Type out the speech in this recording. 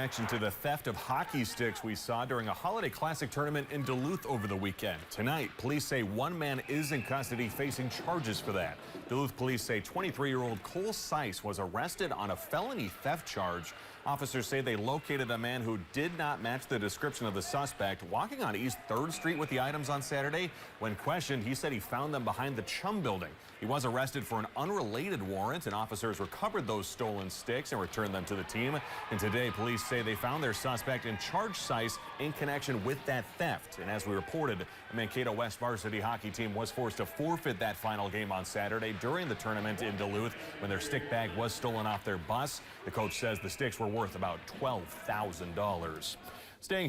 Action to the theft of hockey sticks we saw during a holiday classic tournament in Duluth over the weekend. Tonight, police say one man is in custody facing charges for that. Duluth Police say 23-year-old Cole Seiss was arrested on a felony theft charge. Officers say they located a man who did not match the description of the suspect walking on East 3rd Street with the items on Saturday. When questioned, he said he found them behind the Chum building. He was arrested for an unrelated warrant, and officers recovered those stolen sticks and returned them to the team. And today, police say they found their suspect and charged Seiss in connection with that theft. And as we reported, the Mankato West varsity hockey team was forced to forfeit that final game on Saturday during the tournament in Duluth when their stick bag was stolen off their bus. The coach says the sticks were worth about $12,000. Staying here.